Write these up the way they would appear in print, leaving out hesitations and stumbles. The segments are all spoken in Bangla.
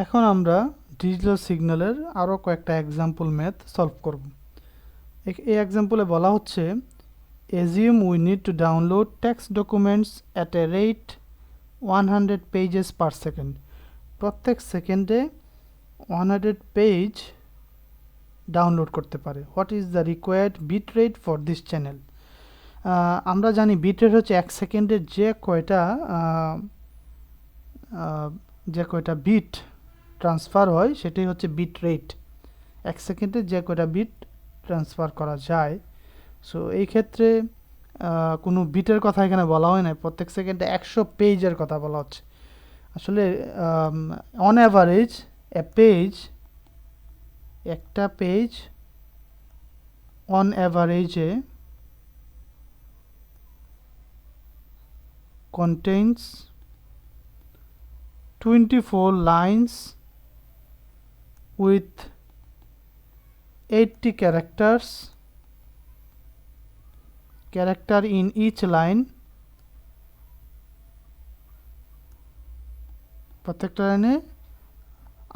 এখন আমরা ডিজিটাল সিগন্যালের আরও কয়েকটা এক্সাম্পল ম্যাথ সলভ করব। এই এক্সাম্পলে বলা হচ্ছে assume we need to download text documents at a rate 100 pages per second. প্রত্যেক সেকেন্ডে 100 পেজ ডাউনলোড করতে পারে। What is the required bit rate for this channel? আমরা জানি বিট রেট হচ্ছে এক সেকেন্ডে যে কয়টা বিট ট্রান্সফার হয় সেটাই হচ্ছে বিট রেট। এক সেকেন্ডে যে কয়টা বিট ট্রান্সফার করা যায়। সো এই ক্ষেত্রে কোনো বিটের কথা এখানে বলা হয় না, প্রত্যেক সেকেন্ডে 100 পেজের কথা বলা হচ্ছে। আসলে অন অ্যাভারেজ একটা পেজ অন অ্যাভারেজে contains 24 lines with 80 character in each line. প্রত্যেকটা লাইনে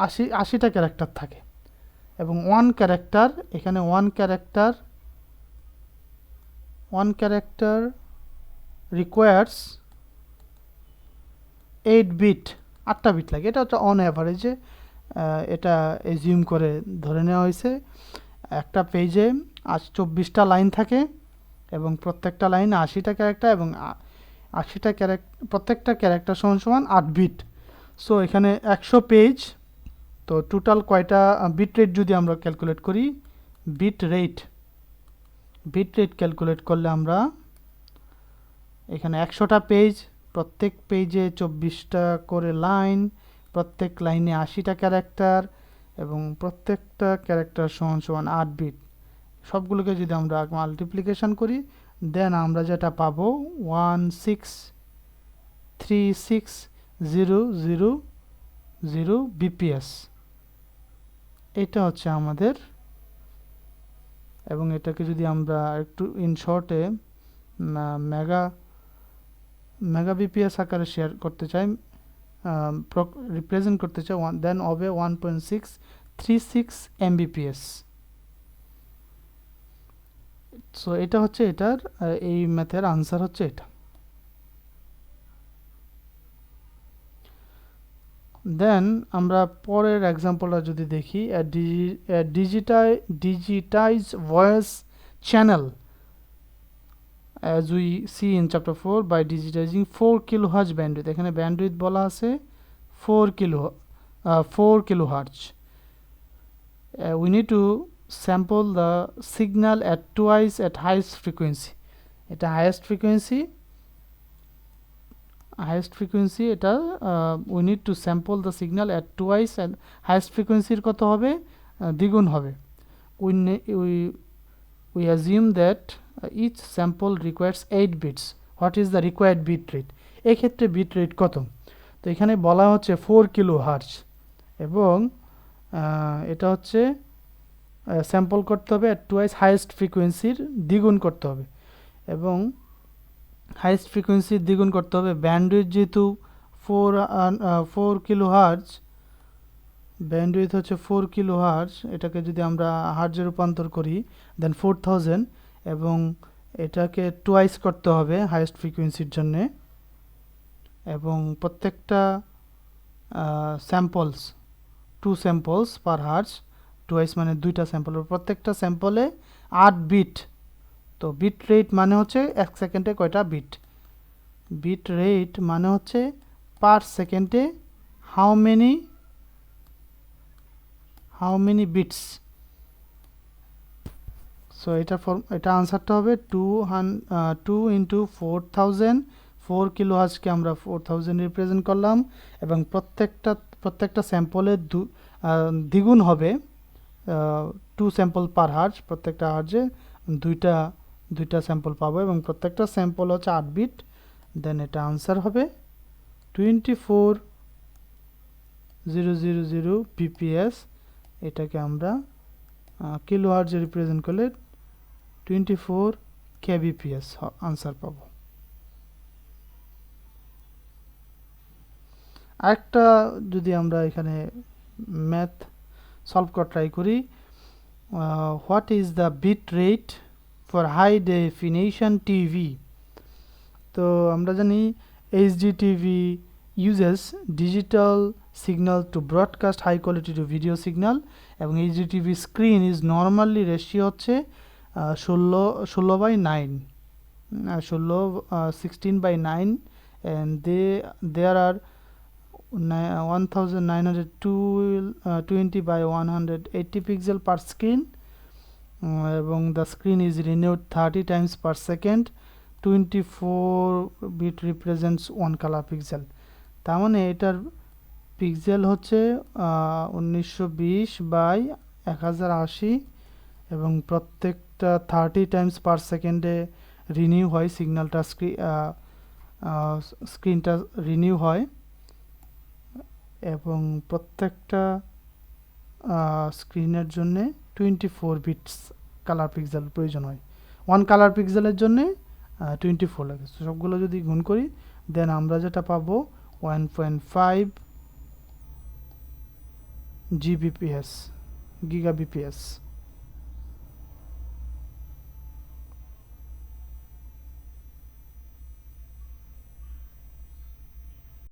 80টা ক্যারেক্টার থাকে এবং ওয়ান ক্যারেক্টার রিকোয়ার্স 8 বিট, 8টা বিট লাগে। এটা হচ্ছে অন অ্যাভারেজে এটা এজিউম করে ধরে নেওয়া হয়েছে। একটা পেজে 24টা লাইন থাকে এবং প্রত্যেকটা লাইনে 80টা ক্যারেক্টার এবং 80টা প্রত্যেকটা ক্যারেক্টার সমান 8 বিট। সো এখানে 100 পেজ, তো টোটাল কয়টা বিট রেট যদি আমরা ক্যালকুলেট করি, বিট রেট ক্যালকুলেট করলে আমরা এখানে 100টা পেজ, প্রত্যেক পেজে 24টা করে লাইন, প্রত্যেক লাইনে 80টা ক্যারেক্টার এবং প্রত্যেকটা ক্যারেক্টার সমান 8 বিট, সবগুলোকে যদি আমরা মাল্টিপ্লিকেশন করি দেন আমরা যেটা পাবো 1636000 বিপিএস। এটা হচ্ছে আমাদের, এবং এটাকে যদি আমরা একটু ইন শর্টে মেগা বিপিএস আকারে শেয়ার করতে চাই, রিপ্রেজেন্ট করতে চাই, দেন হবে 1.636 এমবিপিএস। সো এটা হচ্ছে এটার এই ম্যাথের আনসার হচ্ছে এটা। দেন আমরা পরের এক্সাম্পলটা যদি দেখি, digitise voice channel as we see in chapter 4 by digitizing 4 kilohertz bandwidth. এখানে ব্যান্ডউইথ বলা আছে 4 kilohertz. We need to sample the signal at twice at highest frequency. এটা highest frequency এটা we need to sample the signal at twice and highest frequency কত হবে, দ্বিগুণ হবে। we assume that each sample requires 8 bits. What is the required bit rate? এই ক্ষেত্রে বিট রেট কত? তো এখানে বলা হচ্ছে 4 কিলোহার্টজ এবং এটা হচ্ছে স্যাম্পল করতে হবে at twice হাইয়েস্ট ফ্রিকোয়েন্সির দ্বিগুণ করতে হবে এবং হাইয়েস্ট ফ্রিকোয়েন্সির দ্বিগুণ করতে হবে। ব্যান্ডউইথ যেহেতু 4 কিলোহার্টজ, ব্যান্ডউইথ হচ্ছে 4 কিলোহার্টজ, এটাকে যদি আমরা হার্টজে রূপান্তর করি দেন 4000 এবং এটাকে টুয়াইস করতে হবে হাইয়েস্ট ফ্রিকোয়েন্সির জন্য এবং প্রত্যেকটা স্যাম্পলস 2 স্যাম্পলস পার হার্টজ, টুয়াইস মানে 2টা স্যাম্পল, প্রত্যেকটা স্যাম্পলে 8 বিট। তো বিট রেট মানে হচ্ছে এক সেকেন্ডে কয়টা বিট, বিট রেট মানে হচ্ছে পার সেকেন্ডে হাউ মেনি বিটস। সো এটা আনসারটা হবে 2 ইন্টু 4000। 4 কিলোহার্টজকে আমরা 4000 রিপ্রেজেন্ট করলাম এবং প্রত্যেকটা স্যাম্পলের দ্বিগুণ হবে 2 স্যাম্পল পার হার্টজ, প্রত্যেকটা হার্টজে দুইটা স্যাম্পল পাবো এবং প্রত্যেকটা স্যাম্পল হচ্ছে 8 বিট। দেন এটা আনসার হবে 24000 বিপিএস। এটাকে আমরা কিলোহার্টজে রিপ্রেজেন্ট করলে 24 kbps আনসার পাবো। আরেকটা যদি আমরা এখানে ম্যাথ সলভ করা ট্রাই করি। What is the bit rate for high definition TV? তো আমরা জানি HD TV uses digital signal to broadcast high quality to video signal, এবং HD TV screen is normally ratio হচ্ছে 16/9, 16/9, and there are 1920 by 180 pixel per screen, এবং the screen is renewed 30 times per second. 24 bit represents 1 color pixel. তার মানে এটার পিক্সেল হচ্ছে 1920/1080, এবং প্রত্যেকটা 30 টাইমস পার সেকেন্ডে রিনিউ হয় সিগন্যালটা, স্ক্রিনটা রিনিউ হয়, এবং প্রত্যেকটা স্ক্রিনের জন্য 24 বিটস কালার পিক্সেল প্রয়োজন হয়। 1 কালার পিক্সেলের জন্য 24 লাগে। সবগুলো যদি গুণ করি দেন আমরা যেটা পাবো 1.5 GBps, গিগাবিপিএস।